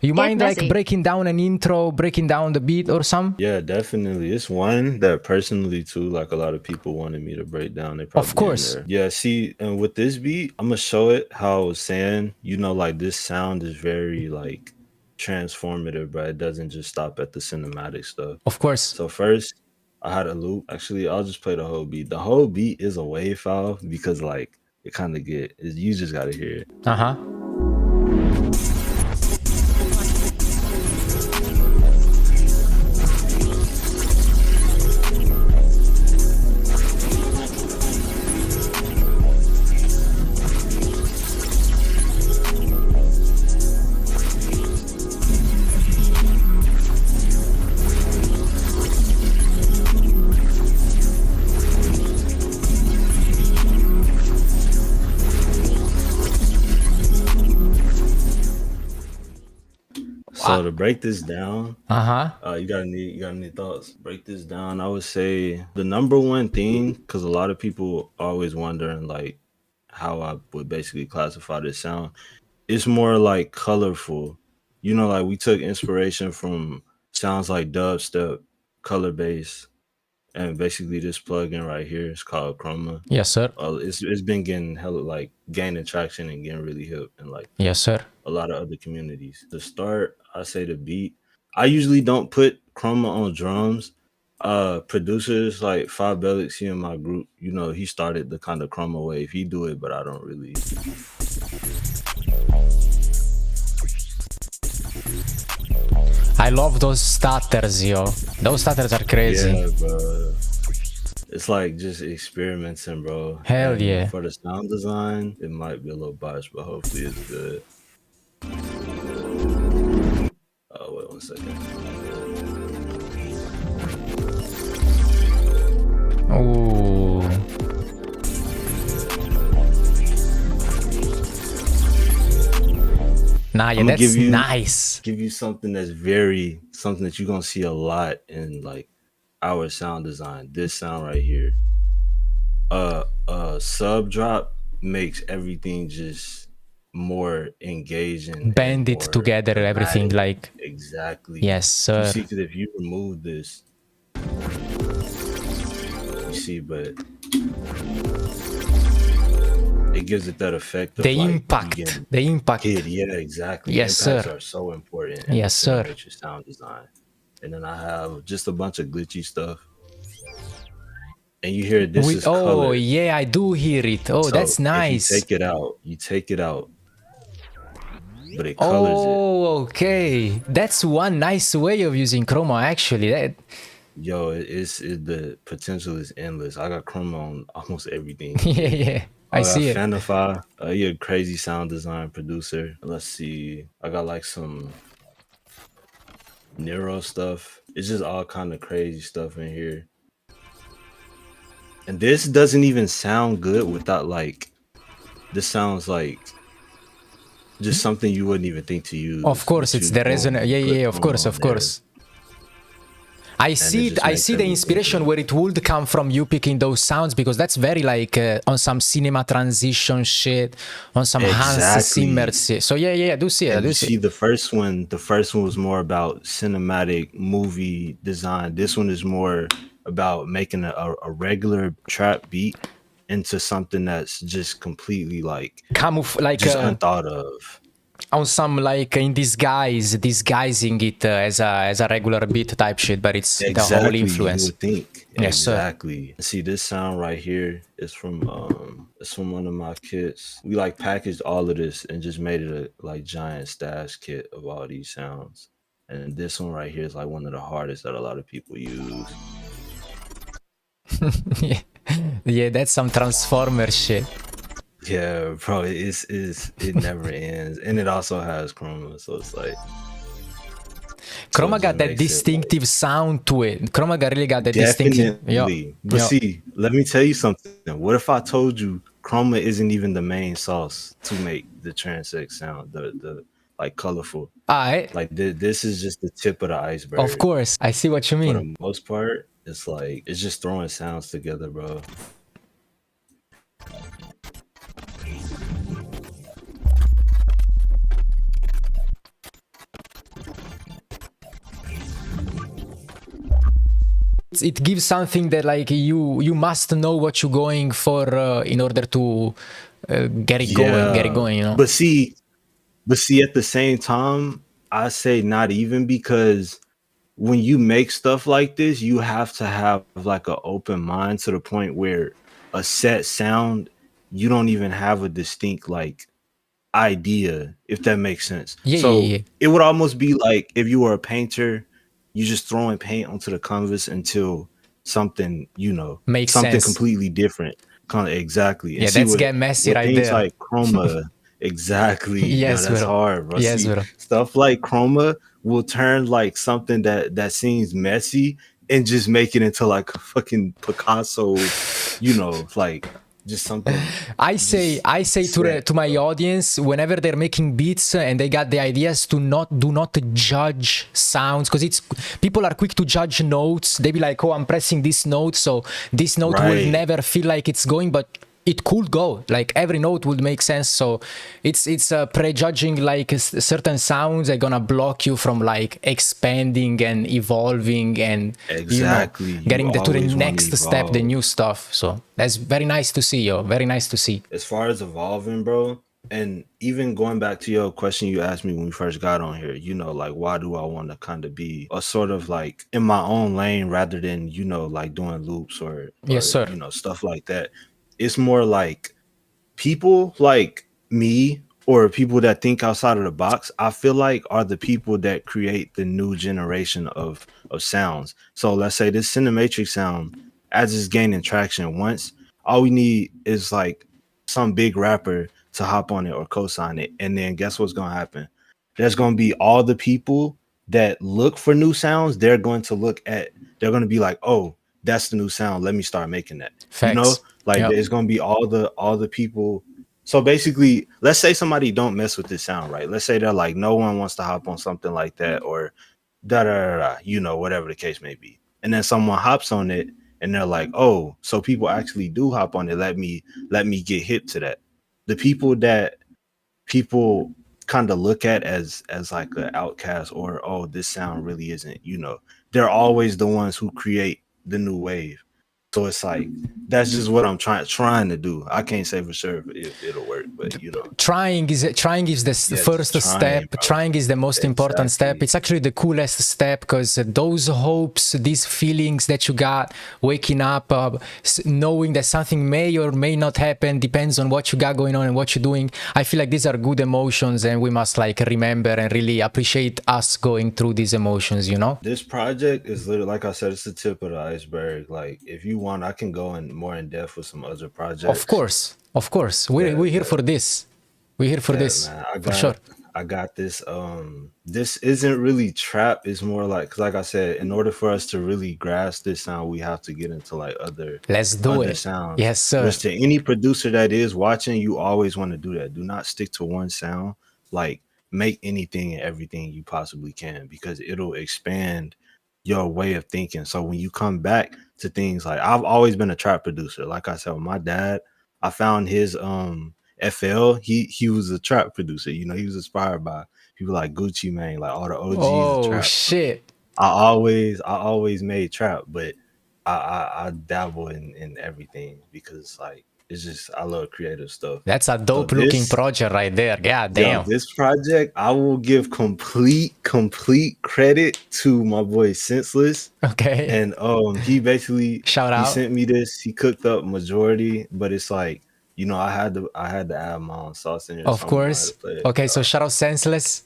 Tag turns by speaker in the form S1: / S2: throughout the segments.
S1: You mind like breaking down an intro, breaking down the beat or some?
S2: Yeah, definitely. It's one that personally too, like a lot of people wanted me to break down. They probably
S1: Of course.
S2: in there. Yeah, see, and with this beat, I'm gonna show it how I was saying, you know, like this sound is very like transformative, but it doesn't just stop at the cinematic stuff.
S1: Of course.
S2: So first I had a loop. Actually, I'll just play the whole beat. The whole beat is a wave file because like it kind of you just gotta hear it.
S1: Uh-huh.
S2: So to break this down,
S1: Uh-huh.
S2: you got any thoughts? Break this down. I would say the number one thing, because a lot of people always wondering like how I would basically classify this sound. It's more like colorful. You know, like we took inspiration from sounds like dubstep, color bass, and basically this plugin right here is called Chroma.
S1: Yes, sir.
S2: It's been getting hella like gaining traction and getting really hip and like
S1: Yes, sir.
S2: a lot of other communities. To start, I say the beat. I usually don't put Chroma on drums. Producers like Five Belix, he in my group, you know, he started the kind of Chroma wave. He do it, but I don't really.
S1: I love those stutters, yo. Those stutters are crazy.
S2: Yeah, bro. It's like just experimenting, bro.
S1: Hell
S2: And
S1: yeah.
S2: for the sound design, it might be a little biased, but hopefully it's good. Oh, wait 1 second.
S1: Ooh. Nah, yeah, that's nice.
S2: Give you something that you're gonna see a lot in like our sound design. This sound right here. Sub drop makes everything just more engaging.
S1: Bend it together,
S2: dramatic.
S1: everything like.
S2: Exactly.
S1: Yes, sir.
S2: You see, because if you remove this, you see, but it gives it that effect of
S1: the
S2: like
S1: impact. The impact.
S2: Yeah, exactly.
S1: Yes,
S2: Impacts
S1: sir.
S2: are so important.
S1: Yes, sir.
S2: Your sound design. And then I have just a bunch of glitchy stuff. And you hear this is color.
S1: Oh, yeah, I do hear it. Oh, so that's nice.
S2: If you take it out. But it colors it.
S1: Oh, okay. That's one nice way of using Chroma, actually.
S2: Yo, the potential is endless. I got Chroma on almost everything.
S1: Yeah. I see it.
S2: Fanify, you're a crazy sound design producer. Let's see. I got like some Nero stuff. It's just all kind of crazy stuff in here. And this doesn't even sound good without like, this sounds like just something you wouldn't even think to use.
S1: Of course, it's the resonance. Yeah, of course. I see the inspiration where it would come from you picking those sounds, because that's very like on some cinema transition shit, on some Hans Zimmer shit. So yeah, I do see it.
S2: See the first one was more about cinematic movie design. This one is more about making a regular trap beat into something that's just completely like just unthought of.
S1: On some like in disguising it as a regular beat type shit, but it's the whole influence.
S2: You would think.
S1: Yes,
S2: exactly. Sir. See, this sound right here is from one of my kits. We like packaged all of this and just made it a like giant stash kit of all these sounds. And this one right here is like one of the hardest that a lot of people use.
S1: Yeah, that's some Transformer shit.
S2: Yeah, bro, it never ends, and it also has Chroma, so it's like
S1: Chroma got that distinctive sound to it. Chroma really got that distinctive.
S2: But see, let me tell you something. What if I told you Chroma isn't even the main sauce to make the Transex sound, the like colorful?
S1: Like
S2: this is just the tip of the iceberg.
S1: Of course, I see what you mean.
S2: For the most part, it's like it's just throwing sounds together, bro.
S1: it gives something that like you must know what you're going for in order to get it going, you know.
S2: But see, at the same time, I say not even, because when you make stuff like this, you have to have like an open mind to the point where a set sound, you don't even have a distinct like idea, if that makes sense. So it would almost be like if you were a painter, you just throwing paint onto the canvas until something, you know,
S1: makes
S2: something
S1: sense.
S2: completely different. Kind of exactly. And
S1: yeah,
S2: see
S1: that's get messy right
S2: things
S1: there.
S2: like Chroma. Exactly.
S1: Yes,
S2: That's
S1: bro.
S2: hard, bro.
S1: Yes,
S2: See,
S1: bro.
S2: stuff like Chroma will turn like something that seems messy and just make it into like a fucking Picasso, you know, like just something.
S1: I say to my audience, whenever they're making beats and they got the ideas, do not judge sounds, because it's people are quick to judge notes. They be like, oh, I'm pressing this note, so this note will never feel like it's going, but it could go, like every note would make sense. So it's prejudging like certain sounds are gonna block you from like expanding and evolving and
S2: exactly,
S1: you know, getting to the next step, the new stuff. So that's very nice to see, yo. Very nice to see.
S2: As far as evolving, bro, and even going back to your question you asked me when we first got on here, you know, like why do I want to kind of be a sort of like in my own lane rather than, you know, like doing loops or
S1: yes, sir,
S2: you know, stuff like that. It's more like people like me or people that think outside of the box, I feel like are the people that create the new generation of sounds. So let's say this Cinematrix sound, as it's gaining traction, once all we need is like some big rapper to hop on it or co-sign it. And then guess what's going to happen? There's going to be all the people that look for new sounds. They're going to be like, oh, that's the new sound. Let me start making that.
S1: Facts.
S2: You know, like it's going to be all the people. So basically, let's say somebody don't mess with this sound, right? Let's say they're like, no one wants to hop on something like that, or you know, whatever the case may be. And then someone hops on it and they're like, oh, so people actually do hop on it. Let me get hip to that. The people that people kind of look at as like an outcast, or, oh, this sound really isn't, you know, they're always the ones who create the new wave. So it's like, that's just what I'm trying to do. I can't say for sure if it'll work, but you know, trying is
S1: the first step. Bro. Trying is the most important step. It's actually the coolest step, because those hopes, these feelings that you got waking up, knowing that something may or may not happen, depends on what you got going on and what you're doing. I feel like these are good emotions, and we must like remember and really appreciate us going through these emotions, you know?
S2: This project is literally, like I said, it's the tip of the iceberg. Like, if you want, I can go in more in depth with some other projects.
S1: Of course. We're here for this. We're here for this, man, for sure.
S2: I got this. This isn't really trap. It's more like, because like I said, in order for us to really grasp this sound, we have to get into like other sounds.
S1: Yes, sir.
S2: Which to any producer that is watching, you always want to do that. Do not stick to one sound. Like, make anything and everything you possibly can, because it'll expand your way of thinking. So when you come back to things, like, I've always been a trap producer. Like I said, with my dad, I found his FL. He was a trap producer. You know, he was inspired by people like Gucci Mane, like all the OGs.
S1: Oh,
S2: of trap.
S1: Shit!
S2: I always made trap, but I dabble in everything, because like, it's just, I love creative stuff.
S1: That's a dope looking project right there. God damn.
S2: This project, I will give complete credit to my boy Senseless.
S1: Okay.
S2: And he basically
S1: he
S2: sent me this. He cooked up majority, but it's like, you know, I had to add my own sauce in it.
S1: Of course. Okay, so shout out Senseless.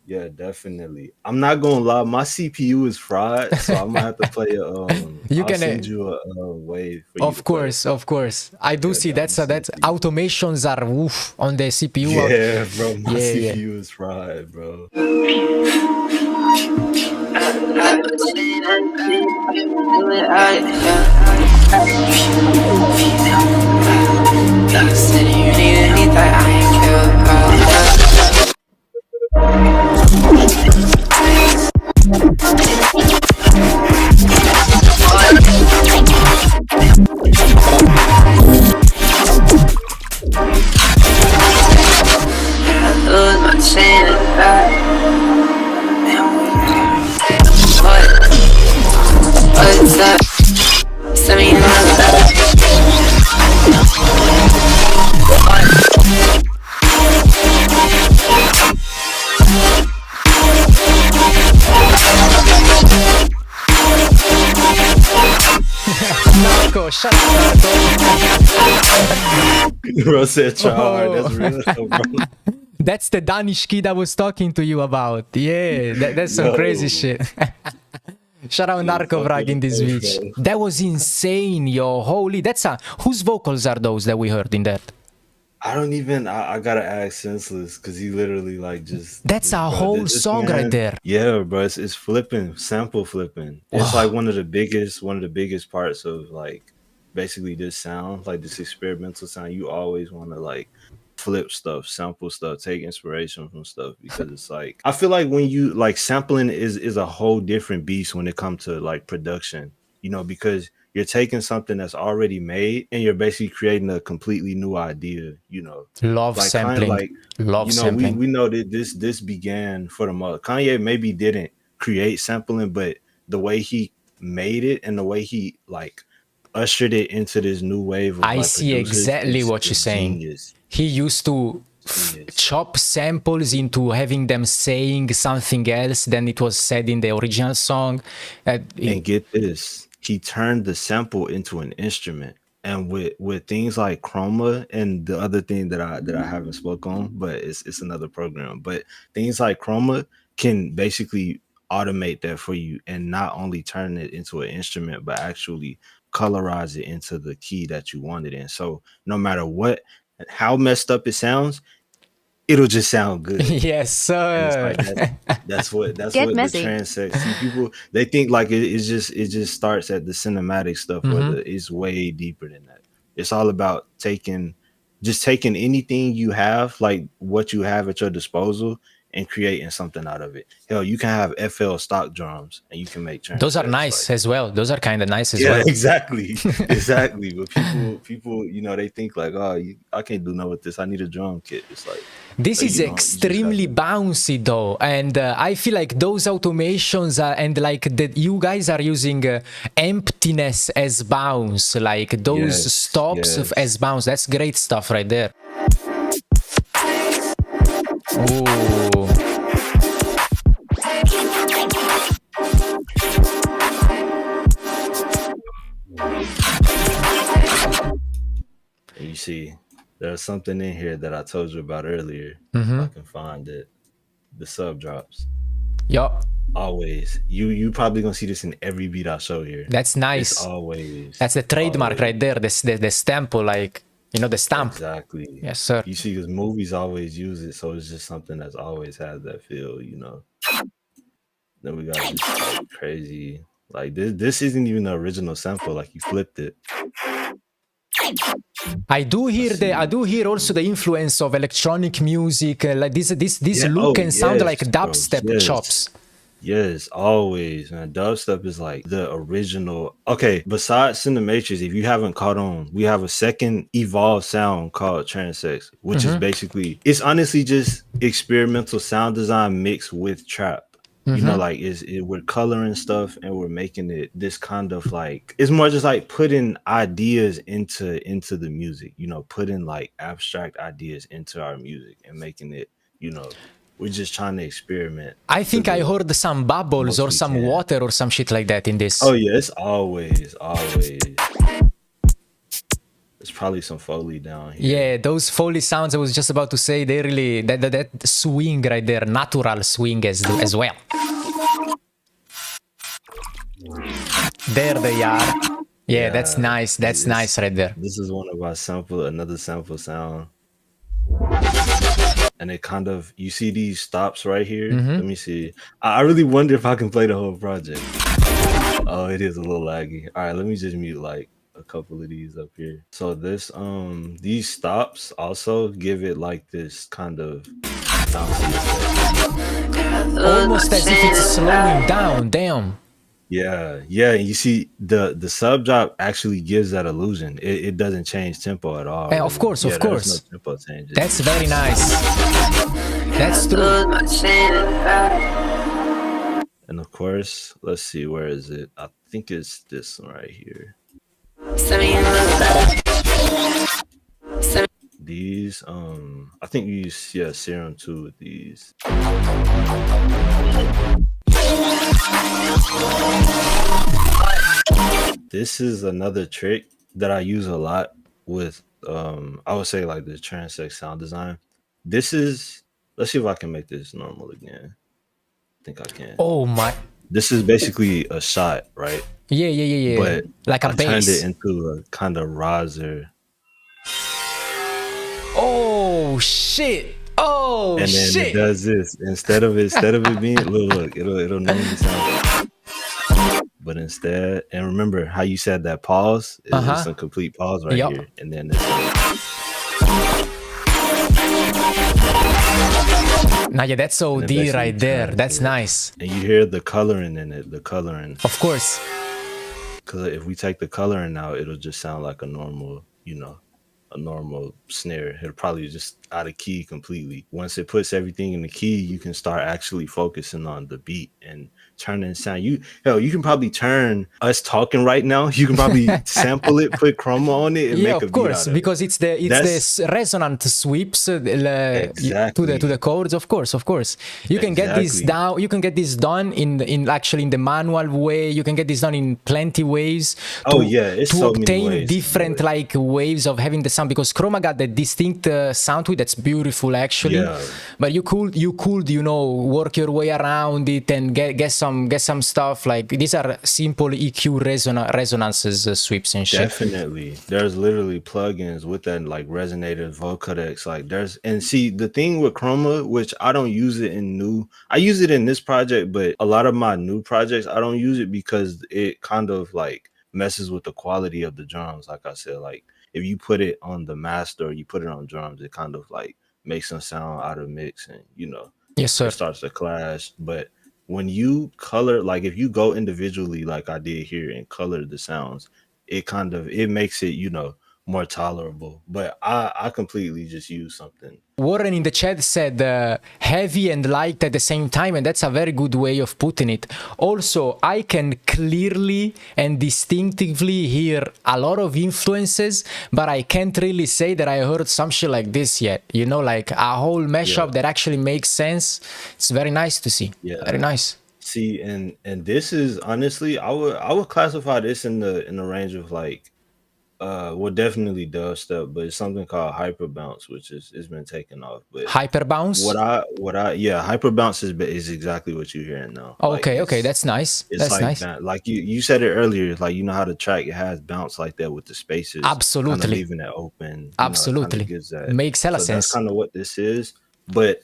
S2: Yeah, definitely. I'm not gonna lie, my CPU is fried, so I'm gonna have to play I'll send you a wave for you.
S1: Of course. I do see that's automations are on the CPU.
S2: Yeah, bro. My CPU is fried, bro.
S3: What's up?
S1: Narco. Shut up, Narco.
S2: Bro said try hard. That's real, bro.
S1: That's the Danish kid I was talking to you about. Yeah, that's some crazy shit. Shout out Narco Vrag in this beach. That was insane, yo. Holy, that's whose vocals are those that we heard in that?
S2: I don't even. I gotta ask Senseless because he literally like just.
S1: That's a whole song right there.
S2: Yeah, bro. It's flipping, sample flipping. It's like one of the biggest parts of like basically this sound, like this experimental sound. You always want to like flip stuff, sample stuff, take inspiration from stuff, because it's like I feel like when you like sampling is a whole different beast when it comes to like production, you know, because you're taking something that's already made and you're basically creating a completely new idea, you know.
S1: Love
S2: like,
S1: sampling.
S2: Like,
S1: love
S2: you know,
S1: sampling.
S2: We know that this began for the mother. Kanye maybe didn't create sampling, but the way he made it and the way he like ushered it into this new wave of,
S1: I
S2: like,
S1: see exactly what you're saying.
S2: Genius.
S1: He used to chop samples into having them saying something else than it was said in the original song.
S2: And get this, he turned the sample into an instrument. And with things like Chroma and the other thing that I haven't spoke on, but it's another program. But things like Chroma can basically automate that for you and not only turn it into an instrument, but actually colorize it into the key that you want it in. So no matter how messed up it sounds, it'll just sound good.
S1: Yes, sir.
S2: Like that's what the Transex. People, they think like it just starts at the cinematic stuff, where it's way deeper than that. It's all about taking anything you have, like what you have at your disposal, and creating something out of it. Hell, you can have FL stock drums and you can make Transex.
S1: Those are nice as well. Those are kind of nice as well.
S2: Yeah, exactly. But people, you know, they think like, oh, I can't do nothing with this. I need a drum kit. It's like,
S1: this is extremely bouncy though, and I feel like those automations and like that you guys are using emptiness as bounce, like those stops as bounce. That's great stuff right there. Ooh.
S2: You see, there's something in here that I told you about earlier. If I can find it. The sub drops.
S1: Yup.
S2: Always. You probably gonna see this in every beat I show here.
S1: That's nice.
S2: It's always.
S1: That's the trademark right there. The stamp, like, you know, the stamp.
S2: Exactly.
S1: Yes, sir.
S2: You see, because movies always use it, so it's just something that's always had that feel, you know. Then we got this like, crazy, like this isn't even the original sample. Like you flipped it.
S1: I do hear also the influence of electronic music, like this look and sound like dubstep chops.
S2: Yes, always, man. Dubstep is like the original. Okay, besides Cinematrix, if you haven't caught on, we have a second evolved sound called Transex, which is basically, it's honestly just experimental sound design mixed with trap. You know, like we're coloring stuff and we're making it this kind of like, it's more just like putting ideas into the music, you know, putting like abstract ideas into our music and making it, you know, we're just trying to experiment.
S1: I think I heard some bubbles or some water or some shit like that in this.
S2: Oh yeah, it's always. There's probably some Foley down here.
S1: Yeah, those Foley sounds I was just about to say, they really, that swing right there, natural swing as well. There they are. Yeah, that's nice. That's nice right there.
S2: This is one of our another sample sound. And it kind of, you see these stops right here? Let me see. I really wonder if I can play the whole project. Oh, it is a little laggy. All right, let me just mute like a couple of these up here. So this these stops also give it like this kind of
S1: almost as if it's slowing down. Damn.
S2: Yeah, and you see the sub drop actually gives that illusion. It doesn't change tempo at all.
S1: Of course, of course.
S2: No tempo changes.
S1: That's very nice. That's true.
S2: And of course, let's see, where is it? I think it's this one right here. These, I think you use Serum 2 with these. this is another trick that I use a lot with I would say like the Transex sound design. This is, let's see if I can make this normal again. I think I can.
S1: Oh my.
S2: This is basically a shot, right?
S1: Yeah.
S2: But
S1: Like a
S2: I turned it
S1: bass.
S2: into a kind of riser.
S1: Oh shit. Oh
S2: And then it
S1: shit.
S2: does this. Instead of it being look, it'll normally sound, but instead, and remember how you said that pause is a complete pause right
S1: Yup.
S2: here, and then it's like,
S1: Now yeah, that's
S2: and then
S1: OD
S2: basically
S1: right there.
S2: turns
S1: That's
S2: it.
S1: nice.
S2: And you hear the coloring in it, the coloring.
S1: Of course.
S2: Because if we take the coloring out, it'll just sound like a normal, a normal snare. It'll probably just out of key completely. Once it puts everything in the key, you can start actually focusing on the beat and turning sound. You can probably turn us talking right now. You can probably sample it, put Chroma on it, and
S1: Yeah,
S2: make a
S1: of
S2: beat
S1: course,
S2: out of
S1: because
S2: it.
S1: it's the resonant sweeps to the chords. Of course, you can get this down. You can get this done in actually in the manual way. You can get this done in plenty ways.
S2: It's
S1: to
S2: so
S1: obtain
S2: many ways
S1: different like waves of having the sound, because Chroma got the distinct sound to it that's beautiful actually.
S2: Yeah.
S1: But you could work your way around it and get some stuff like these are simple EQ resonances sweeps and shit.
S2: Definitely. There's literally plugins with that, like resonator, vocodecs. Like and see the thing with Chroma, which I don't use it I use it in this project, but a lot of my new projects, I don't use it because it kind of like messes with the quality of the drums. Like I said, like if you put it on the master or you put it on drums, it kind of like makes them sound out of mix, and
S1: yes, sir.
S2: it starts to clash. But when you color, like if you go individually like I did here and color the sounds, it makes it more tolerable. But I completely just use something.
S1: Warren in the chat said heavy and light at the same time, and that's a very good way of putting it. Also, I can clearly and distinctively hear a lot of influences, but I can't really say that I heard some shit like this yet. Like a whole mashup that actually makes sense. It's very nice to see. Yeah, very nice.
S2: See, and this is honestly, I would classify this in the range of like definitely dubstep, but it's something called hyperbounce, which it's been taken off. But
S1: hyperbounce,
S2: hyperbounce is exactly what you're hearing now.
S1: Okay, that's nice.
S2: It's
S1: that's
S2: like
S1: nice.
S2: that, like you said it earlier. It's like how the track, it has bounce like that with the spaces,
S1: absolutely,
S2: kind of leaving it open.
S1: Absolutely,
S2: gives that,
S1: makes hella sense.
S2: That's kind of what this is. But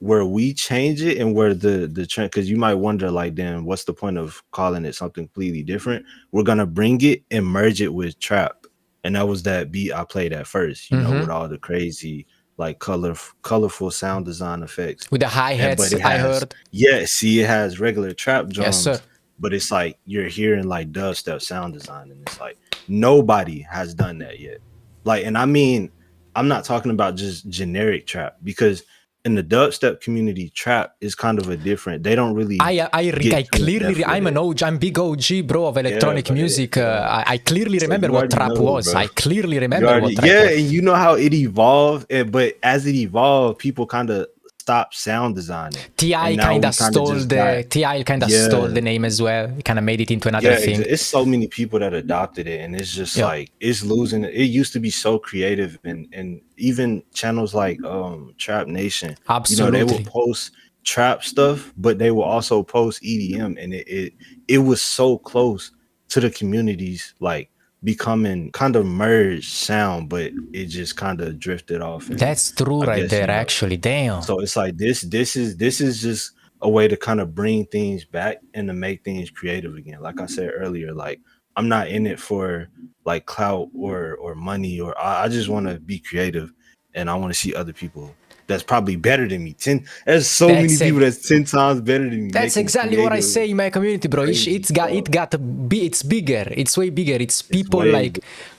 S2: where we change it and where the trend, because you might wonder, like, then what's the point of calling it something completely different? We're gonna bring it and merge it with trap. And that was that beat I played at first, with all the crazy, like colorful sound design effects.
S1: With the hi-hats, I heard.
S2: Yeah, see, it has regular trap drums.
S1: Yes, sir.
S2: But it's like you're hearing like dubstep sound design, and it's like nobody has done that yet. Like, and I mean, I'm not talking about just generic trap, because in the dubstep community, trap is kind of a different. They don't really.
S1: I clearly. I'm I'm big OG, bro, of electronic music. I clearly remember what trap was. Bro. I clearly remember what trap was.
S2: Yeah, and you know how it evolved. But as it evolved, people kind of stopped sound designing.
S1: T.I. kind of stole the name as well. It kind of made it into another thing.
S2: It's so many people that adopted it, and it's just like it's losing. It used to be so creative, and even channels like Trap Nation,
S1: absolutely,
S2: they would post trap stuff, but they will also post EDM, and it was so close to the communities, like becoming kind of merged sound, but it just kind of drifted off.
S1: That's true, right there. Actually, damn.
S2: So it's like this is just a way to kind of bring things back and to make things creative again. Like I said earlier, like I'm not in it for like clout or money, or I just want to be creative, and I want to see other people that's probably better than me. There's so many people that's 10 times better than me.
S1: That's exactly what I say in my community, bro. It's bigger. It's way bigger. It's people like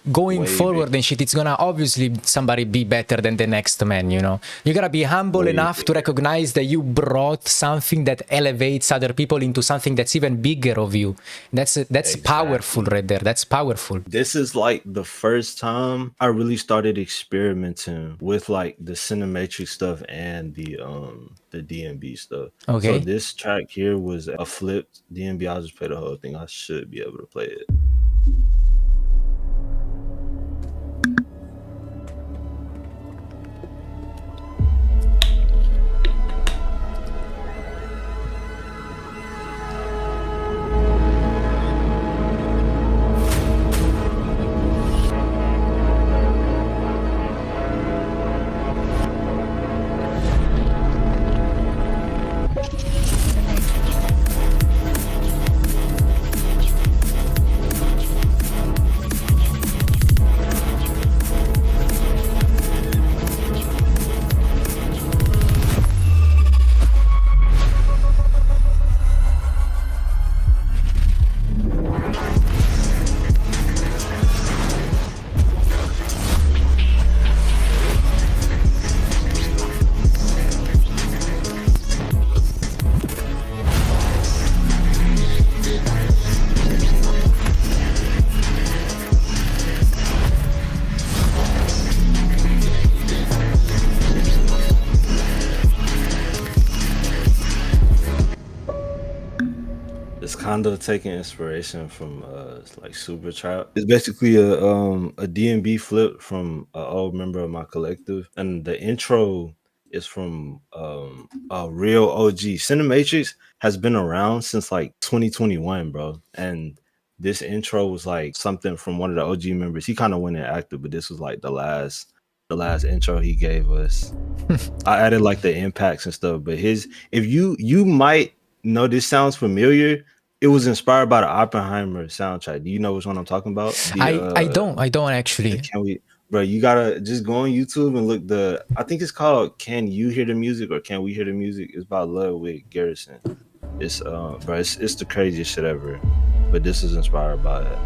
S1: going forward and shit. It's gonna obviously somebody be better than the next man. You gotta be humble enough to recognize that you brought something that elevates other people into something that's even bigger of you. That's powerful right there. That's powerful.
S2: This is like the first time I really started experimenting with like the Cinematrix stuff and the DMB stuff.
S1: Okay.
S2: So this track here was a flipped DMB. I'll just play the whole thing. I should be able to play it. It's kind of taking inspiration from it's like Super Trap. It's basically a D&B flip from an old member of my collective, and the intro is from a real OG. Cinematrix has been around since like 2021, bro, and this intro was like something from one of the OG members. He kind of went inactive, but this was like the last intro he gave us. I added like the impacts and stuff, but if you might know this sounds familiar. It was inspired by the Oppenheimer soundtrack. Do you know which one I'm talking about?
S1: I don't actually.
S2: Can we, bro? You gotta just go on YouTube and look. I think it's called "Can You Hear the Music" or "Can We Hear the Music?" It's by Ludwig Garrison. It's bro, it's the craziest shit ever. But this is inspired by it.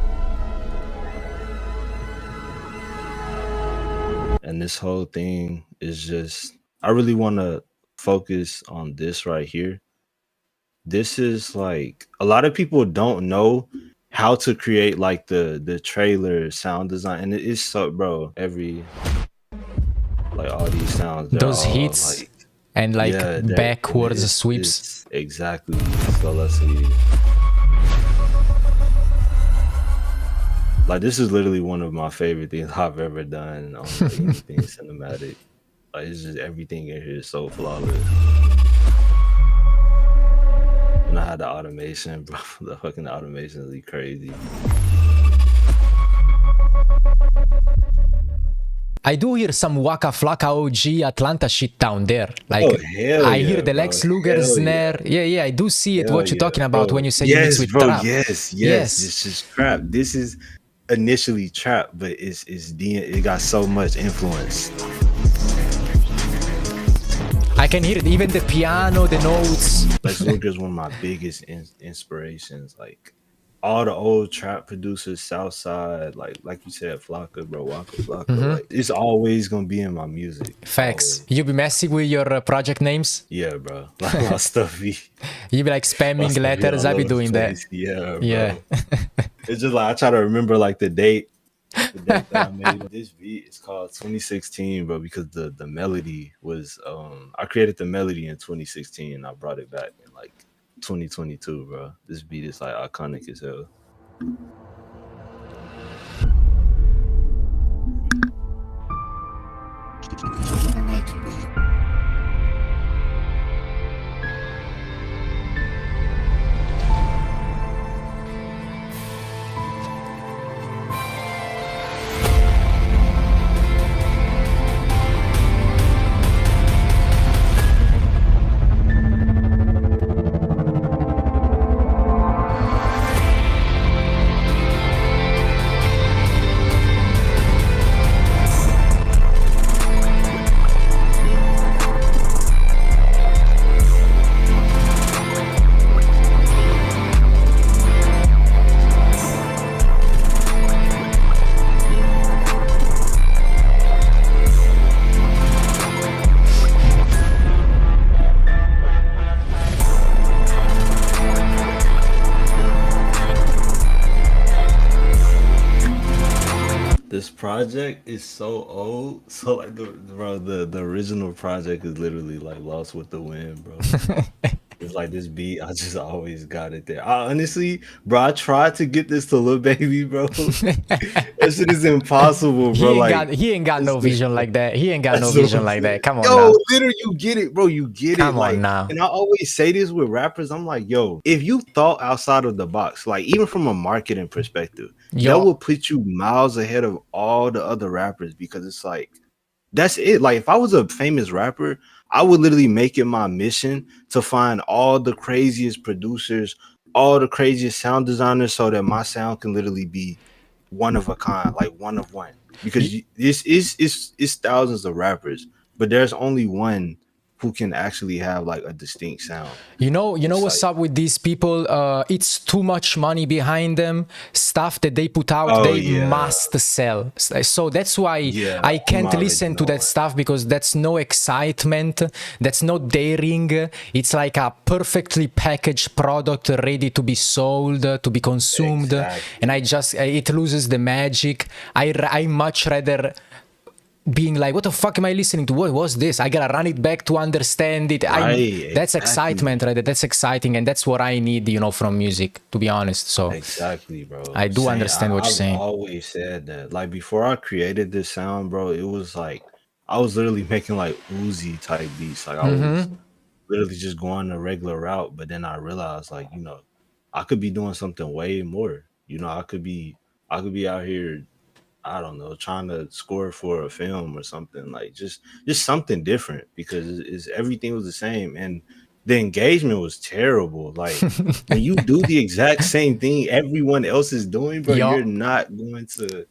S2: And this whole thing is just, I really want to focus on this right here. This is like, a lot of people don't know how to create like the trailer sound design, and it is so, bro, like all these sounds,
S1: those hits
S2: like,
S1: and like
S2: yeah,
S1: backwards sweeps.
S2: Exactly. So let's see. Like, this is literally one of my favorite things I've ever done on like, anything cinematic. Like, it's just, everything in here is so flawless. And I had the automation, bro. The fucking automation is like crazy.
S1: I do hear some Waka Flocka OG Atlanta shit down there. Like, I hear the Lex Luger snare. Yeah, I do see it. What you're talking about when you say you mix with trap.
S2: Yes. This is trap. This is initially trap, but it got so much influence.
S1: I can hear it, even the piano, the notes.
S2: Lex Luger is one of my biggest inspirations. Like, all the old trap producers, Southside, like you said, Flocka, bro, Waka Flocka, like, it's always gonna be in my music.
S1: Facts.
S2: Always.
S1: You be messing with your project names?
S2: Yeah, bro. Like, my stuff be.
S1: You be like spamming letters. I be doing that.
S2: Yeah, bro.
S1: Yeah.
S2: It's just like, I try to remember like the date that I made this beat. It's called 2016, bro, because the melody was I created the melody in 2016 and I brought it back in like 2022, bro. This beat is like iconic as hell. This project is so old. So like the original project is literally like lost with the wind, bro. It's like this beat, I just always got it there. I honestly, bro, I tried to get this to Lil Baby, bro. That shit is impossible, bro.
S1: He ain't got no vision like that. He ain't got no vision like that. Come on,
S2: yo,
S1: now.
S2: literally, you get it, bro. You get
S1: Come
S2: it. Like,
S1: on now.
S2: and I always say this with rappers. I'm like, yo, if you thought outside of the box, like even from a marketing perspective, that will put you miles ahead of all the other rappers, because it's like, that's it. Like, if I was a famous rapper, I would literally make it my mission to find all the craziest producers, all the craziest sound designers, so that my sound can literally be one of a kind, like one of one. Because it's thousands of rappers, but there's only one who can actually have like a distinct sound.
S1: You know what's up with these people? It's too much money behind them. Stuff that they put out, must sell. So that's why I can't listen to that stuff, because that's no excitement. That's not daring. It's like a perfectly packaged product ready to be sold, to be consumed. Exactly. And it loses the magic. I much rather being like, what the fuck am I listening to? What was this? I gotta run it back to understand it.
S2: Right,
S1: That's
S2: exactly.
S1: excitement, right? That's exciting, and that's what I need, from music, to be honest. So
S2: Exactly, bro.
S1: I do understand what you're
S2: I've
S1: saying.
S2: always said that. Like before I created this sound, bro, it was like I was literally making like Uzi type beats. Like I was literally just going the regular route, but then I realized like, I could be doing something way more. I could be out here, I don't know, trying to score for a film or something, like just something different, because everything was the same, and the engagement was terrible. Like when you do the exact same thing everyone else is doing, bro,
S1: Yo.
S2: you're not going to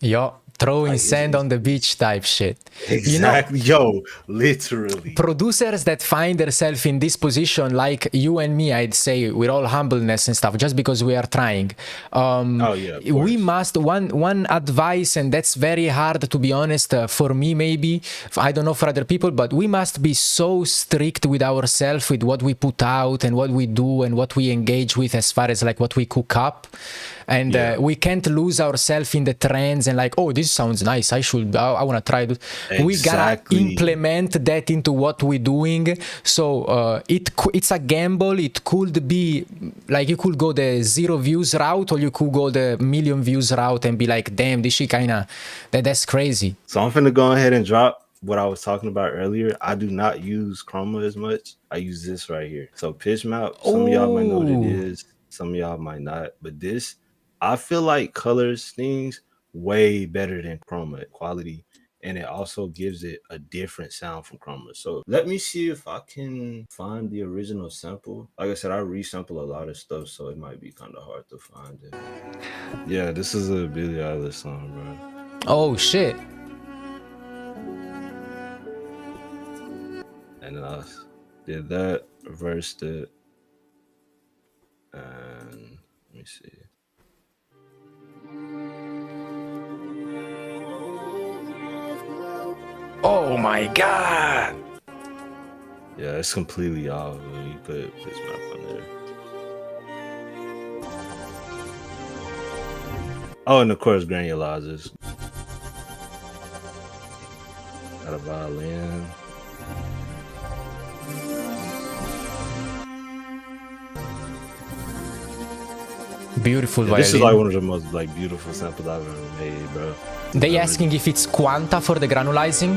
S1: Throwing
S2: like
S1: sand on the beach type shit.
S2: exactly, yo, literally.
S1: Producers that find themselves in this position, like you and me, I'd say, with all humbleness and stuff, just because we are trying.
S2: Oh yeah, of
S1: we
S2: course.
S1: must one advice, and that's very hard, to be honest, for me, maybe I don't know for other people, but we must be so strict with ourselves, with what we put out and what we do and what we engage with, as far as like what we cook up. And we can't lose ourselves in the trends and like, oh, this sounds nice, I want to try it.
S2: Exactly.
S1: We gotta implement that into what we're doing. So it's a gamble. It could be like, you could go the 0 views route, or you could go the 1 million views route and be like, damn, this shit kinda, that's crazy.
S2: So I'm finna go ahead and drop what I was talking about earlier. I do not use Chroma as much. I use this right here. So pitch map, some of y'all might know what it is, some of y'all might not, but this, I feel like colors things way better than Chroma quality, and it also gives it a different sound from Chroma. So let me see if I can find the original sample. Like I said, I resample a lot of stuff, so it might be kind of hard to find it. Yeah, this is a Billie Eilish song, bro.
S1: Oh shit.
S2: And I did that, reversed it, and let me see.
S1: Oh my god.
S2: Yeah, it's completely off when you put pitch map on there. Oh, and of course, granulizers. Got a violin.
S1: Beautiful violin.
S2: This is like one of the most like beautiful samples I've ever made, bro.
S1: They asking if it's Quanta for the granulizing.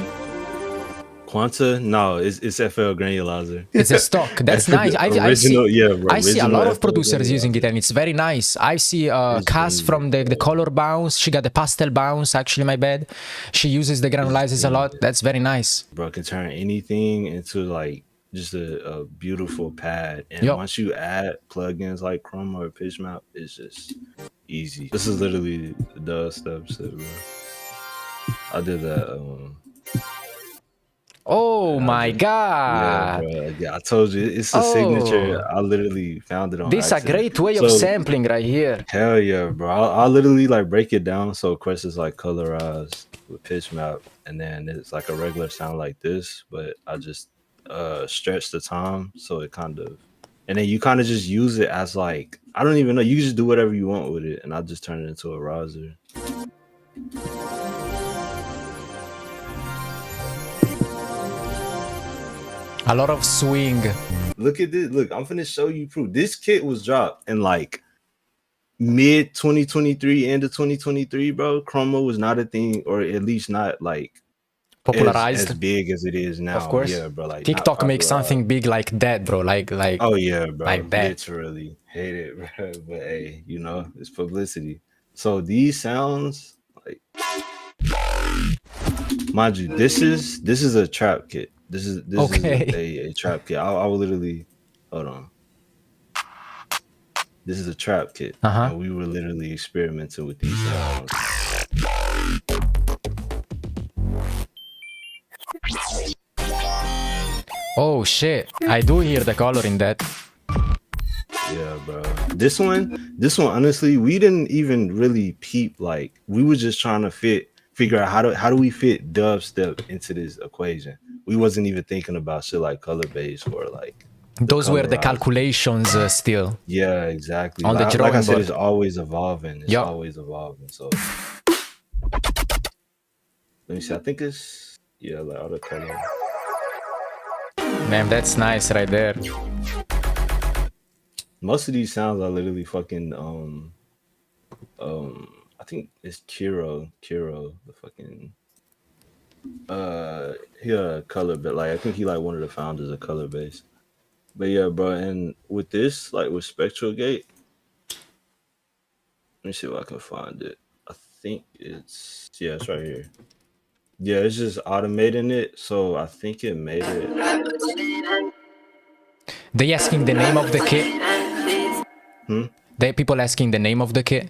S2: Quanta? No, it's FL granulizer.
S1: It's a stock. That's nice. I see a lot of producers using it, and it's very nice. I see Cass from the color bounce. She got the pastel bounce, actually, my bad. She uses the granulizers a lot. That's very nice.
S2: Bro, can turn anything into like just a beautiful pad. And once you add plugins like Chroma or pitch map, it's just easy. This is literally the dubstep shit, bro. I did that.
S1: Oh my god!
S2: Yeah, bro. Yeah, I told you it's a signature. I literally found it on.
S1: This is a great way of sampling right here.
S2: Hell yeah, bro! I'll literally like break it down. So of course it's like colorized with pitch map, and then it's like a regular sound like this, but I just stretch the time so it kind of, and then you kind of just use it as like, I don't even know. You can just do whatever you want with it, and I just turn it into a riser.
S1: A lot of swing.
S2: Look at this. Look, I'm finna show you proof. This kit was dropped in like mid 2023, end of 2023, bro. Chroma was not a thing, or at least not like
S1: popularized
S2: as big as it is now.
S1: Of course,
S2: yeah, bro. Like
S1: TikTok makes something big like that, bro. Like
S2: oh yeah, bro.
S1: Like that.
S2: Literally hate it, bro. But hey, you know, it's publicity. So these sounds, like, mind you, this is a trap kit. This is a trap kit. I will literally, hold on. This is a trap kit. And we were literally experimenting with these sounds.
S1: Oh shit! I do hear the color in that.
S2: Yeah, bro. This one, honestly, we didn't even really peep. Like, we were just trying to figure out how do we fit dubstep into this equation. We wasn't even thinking about shit like color base or like.
S1: Those were the calculations still.
S2: Yeah, exactly.
S1: On the drawing
S2: like I said,
S1: board.
S2: it's always evolving. It's always evolving. So let me see. I think it's Yeah, like all the color.
S1: Man, that's nice right there.
S2: Most of these sounds are literally fucking I think it's Kiro, the fucking he a color, but like I think he like one of the founders of color base. But yeah, bro, and with this, like with Spectral Gate, let me see if I can find it. I think it's it's right here. Yeah, it's just automating it, so I think it made it.
S1: They asking the name of the kit. They people asking the name of the kit.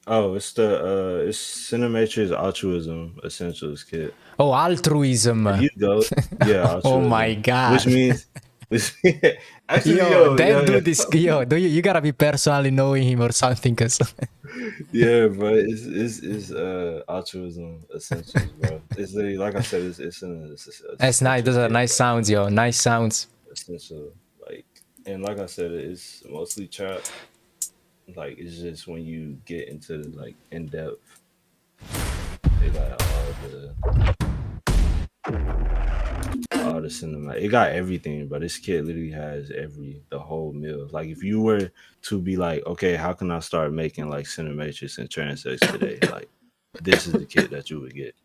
S2: Oh, it's Cinematrix Altruism Essentials kit.
S1: Oh, altruism.
S2: If you go, yeah,
S1: Oh
S2: altruism,
S1: my god.
S2: which actually,
S1: that dude is you gotta be personally knowing him or something, cause
S2: yeah, bro, it's altruism essentials, bro. It's like I said, it's
S1: that's nice. Those are nice sounds, yo. Nice sounds.
S2: Essential, like, and like I said, it's mostly trap. Like it's just when you get into like in depth, they got all the cinema. It got everything, but this kit literally has the whole meal. Like if you were to be like, okay, how can I start making like Cinematrix and Transex today? Like this is the kit that you would get.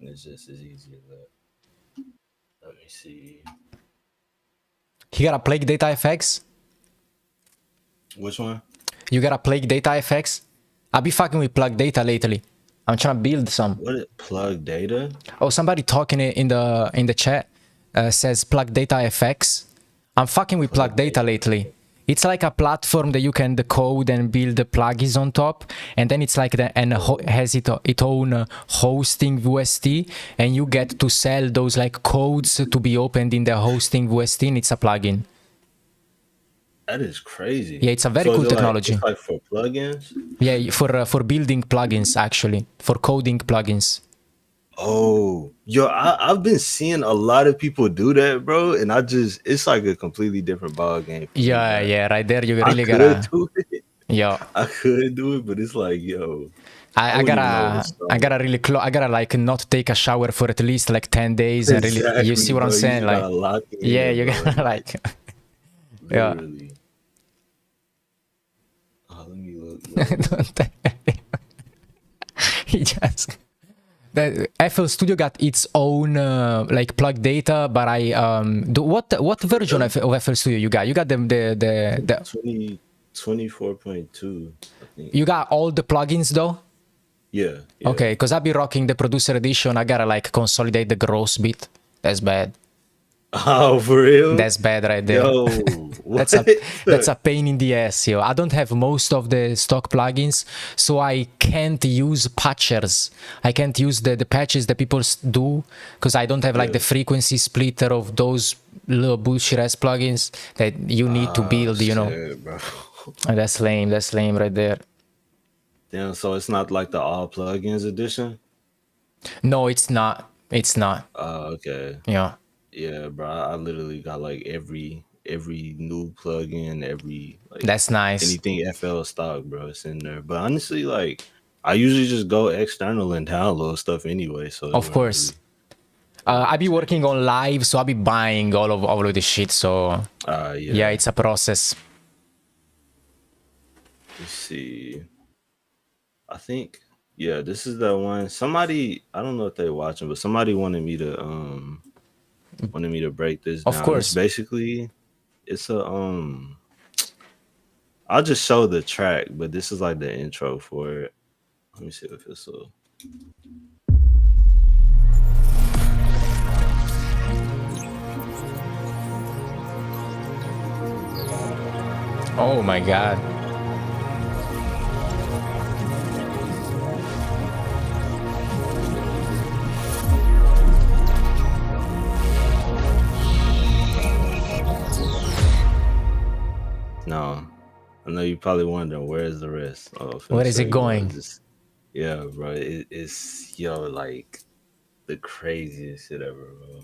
S2: And it's just as easy as that. Let me see.
S1: You got a Plague Data FX?
S2: Which one?
S1: You got a Plague Data FX? I've been fucking with Plug Data lately. I'm trying to build some.
S2: What is Plug Data?
S1: Oh, somebody talking in the chat says Plug Data FX. I'm fucking with Plug Data lately. It's like a platform that you can decode and build the plugins on top, and then it's like has its own hosting VST, and you get to sell those like codes to be opened in the hosting VST, and it's a plugin.
S2: That is crazy.
S1: Yeah, it's a very cool technology.
S2: It's like for plugins?
S1: Yeah, for building plugins, actually. For coding plugins.
S2: Oh, yo, I've been seeing a lot of people do that, bro. And it's like a completely different ball game.
S1: Yeah, right there. You really
S2: gotta do it.
S1: Yeah.
S2: I could do it, but it's like, yo.
S1: I gotta really I gotta like not take a shower for at least like 10 days.
S2: Exactly,
S1: and really, you see what I'm saying? Like, yeah, you gotta like, yeah.
S2: Literally. Oh, let me look.
S1: He just. The FL Studio got its own like plug data, but what version of FL Studio you got? You got the
S2: 24.2, I think.
S1: You got all the plugins though?
S2: Yeah.
S1: Okay, because I'll be rocking the producer edition. I gotta like consolidate the gross bit. That's bad.
S2: Oh, for real?
S1: That's bad right there.
S2: Yo,
S1: that's a pain in the ass, yo. I don't have most of the stock plugins, so I can't use patchers. I can't use the patches that people do, because I don't have like the frequency splitter of those little bullshit ass plugins that you need to build, you know.
S2: Bro.
S1: That's lame right there.
S2: Damn, so it's not like the all plugins edition?
S1: No, it's not. It's not.
S2: Okay.
S1: Yeah.
S2: Yeah, bro. I literally got like every new plugin, like
S1: that's nice.
S2: Anything FL stock, bro, it's in there. But honestly, like I usually just go external and download stuff anyway. So
S1: of course, I be working on live, so I be buying all of this shit. So yeah, it's a process.
S2: Let's see. I think this is that one. Somebody, I don't know if they're watching, but somebody wanted me to break this down.
S1: Of course.
S2: It's basically, it's a I'll just show the track, but this is like the intro for it. Let me see if it's a.
S1: Oh my god.
S2: No, I know you probably wondering where's the rest.
S1: Where is it going?
S2: Yeah, bro. It's like the craziest shit ever, bro.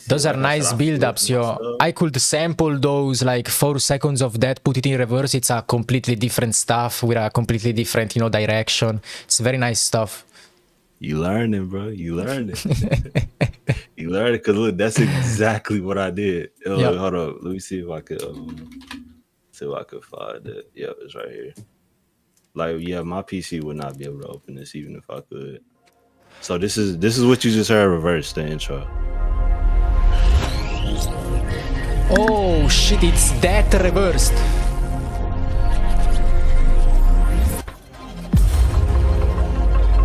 S1: Those are nice build-ups, yo. I could sample those like 4 seconds of that, put it in reverse. It's a completely different stuff with a completely different, direction. It's very nice stuff.
S2: You learning, bro. You learning. You learning, because look, that's exactly what I did.
S1: Yep.
S2: Hold up. Let me see if I could find it. Yeah, it's right here. Like, yeah, my PC would not be able to open this even if I could. So this is what you just heard reverse the intro.
S1: Oh shit, it's that reversed.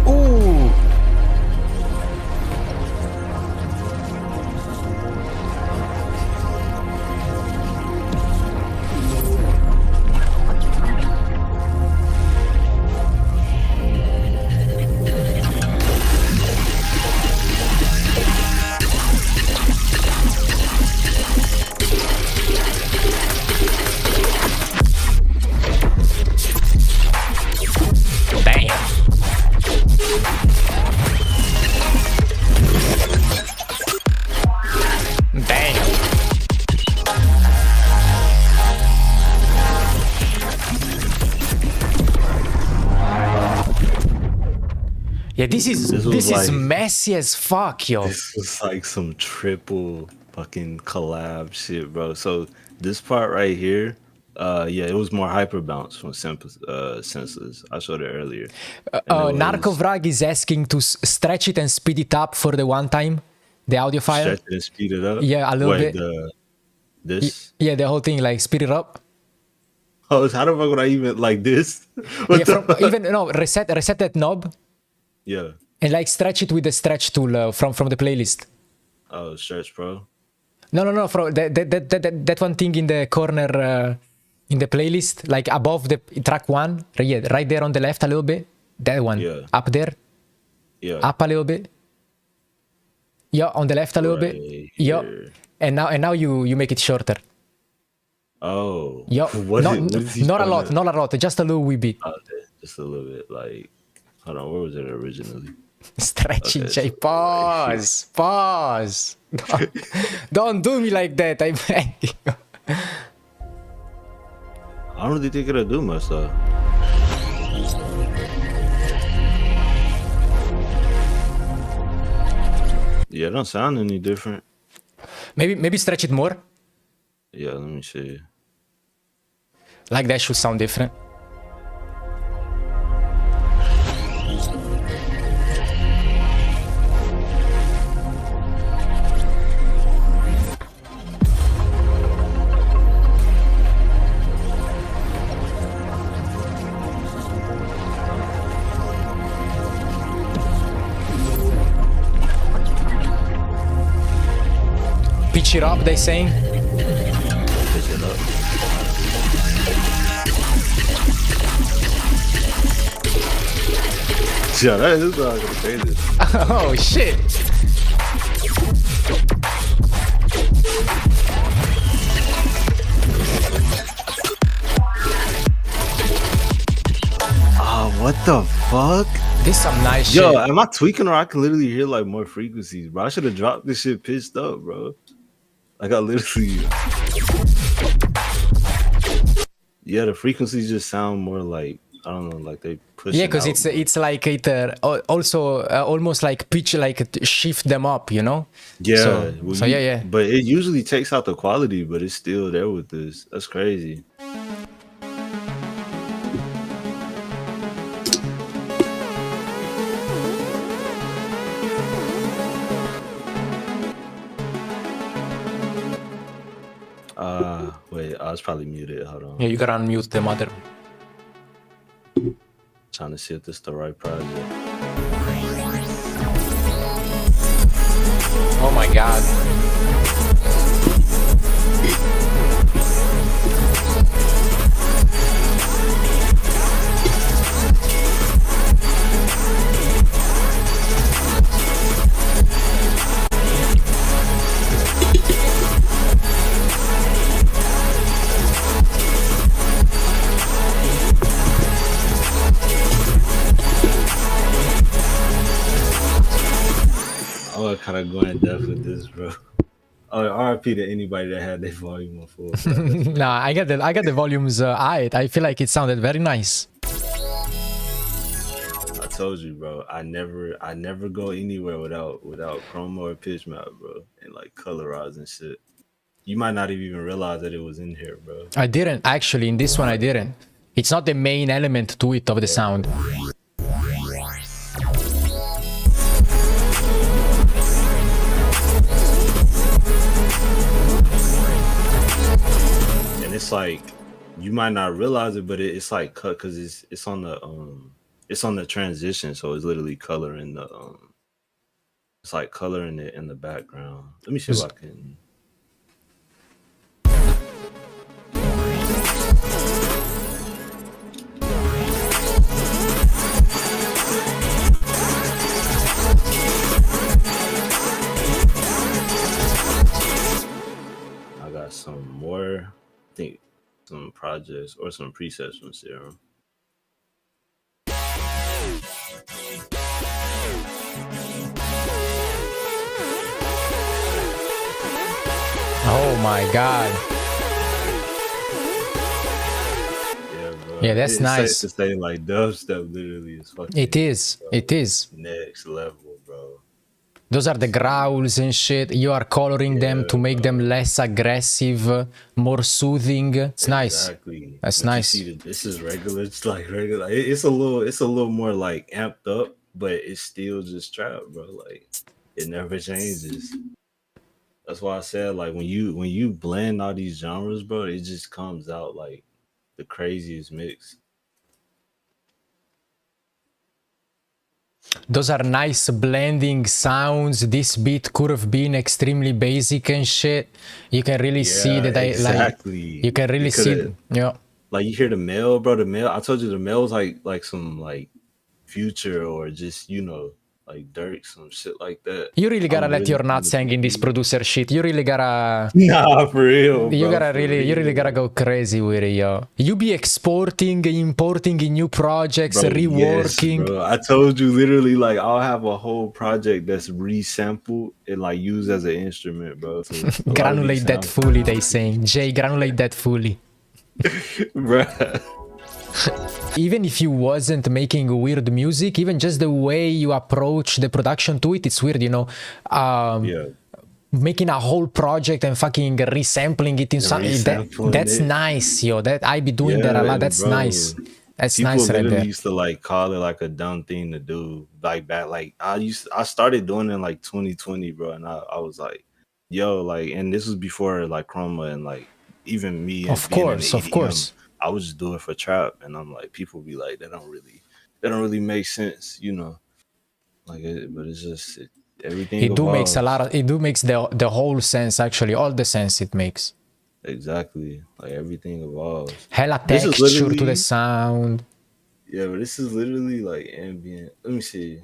S1: Ooh. Yeah, this is messy as fuck, yo.
S2: This was like some triple fucking collab shit, bro. So this part right here, yeah, it was more hyperbounce from Senseless. I showed it earlier.
S1: Narcovrag is asking to stretch it and speed it up for the one time, the audio file.
S2: Stretch it and speed it up?
S1: Yeah, a little bit.
S2: This?
S1: Yeah, the whole thing, like speed it up.
S2: Oh, how the fuck would I even like this?
S1: Reset that knob.
S2: Yeah.
S1: And like stretch it with the stretch tool from the playlist.
S2: Oh, Stretch Pro?
S1: No. From that one thing in the corner in the playlist, like above the track 1, right there on the left a little bit. That one.
S2: Yeah.
S1: Up there.
S2: Yeah.
S1: Up a little bit. Yeah, on the left a little bit. Yeah. And now you make it shorter.
S2: Oh.
S1: Yeah. Not a lot, just a little wee bit.
S2: Okay, just a little bit, like. Hold on, where was it originally?
S1: Stretching, Jay. Pause. Don't do me like that, I beg you.
S2: I don't really think it'll do much though. Yeah, it don't sound any different.
S1: Maybe stretch it more.
S2: Yeah, let me see.
S1: Like that should sound different. Pitch it up, they saying.
S2: Pitch it up. Yeah, that is not gonna say this.
S1: Oh shit.
S2: Oh, what the fuck?
S1: This is some nice shit.
S2: Yo, am I tweaking, or I can literally hear like more frequencies, bro? I should have dropped this shit pitched up, bro. Like I literally, yeah, the frequencies just sound more like, I don't know, like they push.
S1: Yeah, because it's like it also almost like pitch, like shift them up, you know.
S2: Yeah.
S1: So yeah.
S2: But it usually takes out the quality, but it's still there with this. That's crazy. Wait, I was probably muted. Hold on.
S1: Yeah, you gotta unmute the mother.
S2: Trying to see if this is the right project.
S1: Oh my god.
S2: I'm kind of going in depth with this, bro. Oh, RIP to anybody that had their volume on full.
S1: Nah, I got the volumes high. I feel like it sounded very nice.
S2: I told you, bro. I never go anywhere without Chroma or pitch map, bro, and like colorize and shit. You might not have even realized that it was in here, bro.
S1: I didn't actually. In this one, I didn't. It's not the main element to it of the sound.
S2: And it's like you might not realize it, but it's like cut because it's on the transition, so it's literally coloring the it's like coloring it in the background. Let me see if I can. I got some more, I think, some projects or some presets from Serum.
S1: Oh my god.
S2: Yeah, bro.
S1: Yeah, that's
S2: it's
S1: nice.
S2: Safe to say, like, dubstep literally is fucking.
S1: It is. It is.
S2: Next level, bro.
S1: Those are the growls and shit. You are coloring them to make them less aggressive, more soothing. It's nice.
S2: Exactly.
S1: That's
S2: But
S1: nice.
S2: You see this is regular. It's like regular. It's a little more like amped up, but it's still just trap, bro. Like it never changes. That's why I said like when you blend all these genres, bro, it just comes out like the craziest mix.
S1: Those are nice blending sounds. This beat could have been extremely basic and shit. You can really see that
S2: exactly.
S1: You can really see. Yeah.
S2: Like you hear the male, bro. The male. I told you the male was like some like Future or just like Dirk, some shit like that.
S1: You really gotta let your nuts hang in this producer shit. You really gotta.
S2: Nah, for real.
S1: You
S2: bro,
S1: you really gotta go crazy with it, yo. You be exporting, importing in new projects,
S2: bro,
S1: reworking.
S2: Yes, bro. I told you literally, like I'll have a whole project that's resampled and like used as an instrument, bro. So
S1: granulate that fully, they saying. Jay, granulate that fully.
S2: Bro.
S1: Even if you wasn't making weird music, even just the way you approach the production to it, it's weird, making a whole project and fucking resampling it in something that's nice, yo. That I be doing that a lot. That's bro, nice. That's
S2: people
S1: nice right there.
S2: Used to like call it like a dumb thing to do, like back. Like I started doing it in like 2020, bro, and I was like, yo, like, and this was before like Chroma and like even me.
S1: Of course.
S2: I would just do it for trap, and I'm like, people be like, that don't really make sense, like but it's just everything.
S1: It makes a lot of. It makes the whole sense, actually, all the sense it makes.
S2: Exactly, like everything evolves.
S1: Hella texture to the sound.
S2: Yeah, but this is literally like ambient. Let me see.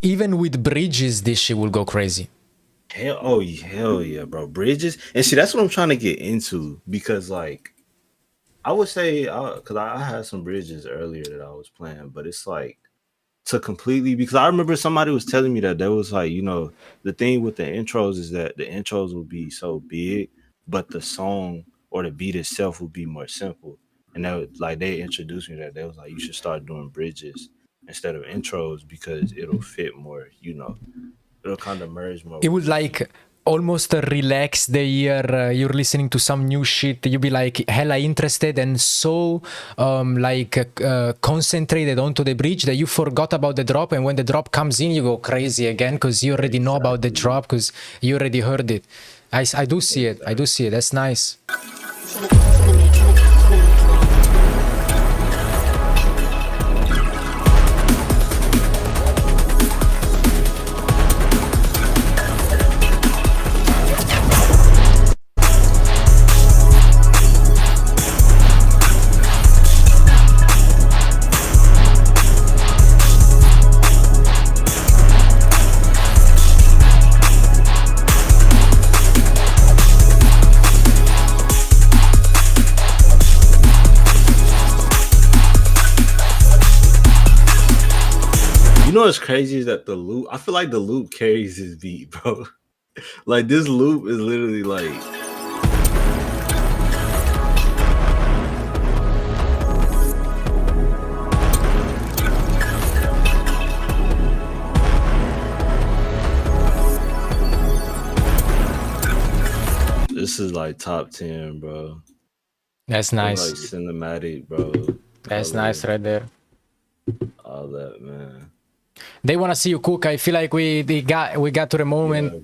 S1: Even with bridges, this shit will go crazy.
S2: Hell yeah, bro. Bridges. And see, that's what I'm trying to get into because, like, I would say, because I had some bridges earlier that I was playing, but it's like to completely, because I remember somebody was telling me that there was like, the thing with the intros is that the intros will be so big, but the song or the beat itself will be more simple. And that was, like, they introduced me to that. They was like, you should start doing bridges instead of intros because it'll fit more, it'll kind of merge more.
S1: It would like almost relax the ear. You're listening to some new shit. You'll be like hella interested and so concentrated onto the bridge that you forgot about the drop. And when the drop comes in, you go crazy again because you already know about the drop because you already heard it. I do see it. I do see it. That's nice.
S2: You know what's crazy is that the loop, I feel like the loop carries his beat, bro. Like this loop is literally like, this is like top 10, bro.
S1: That's
S2: It's
S1: nice.
S2: like cinematic, bro.
S1: That's
S2: Color,
S1: nice right there.
S2: all that, man.
S1: They want to see you cook. I feel like we got to the moment.
S2: Yeah.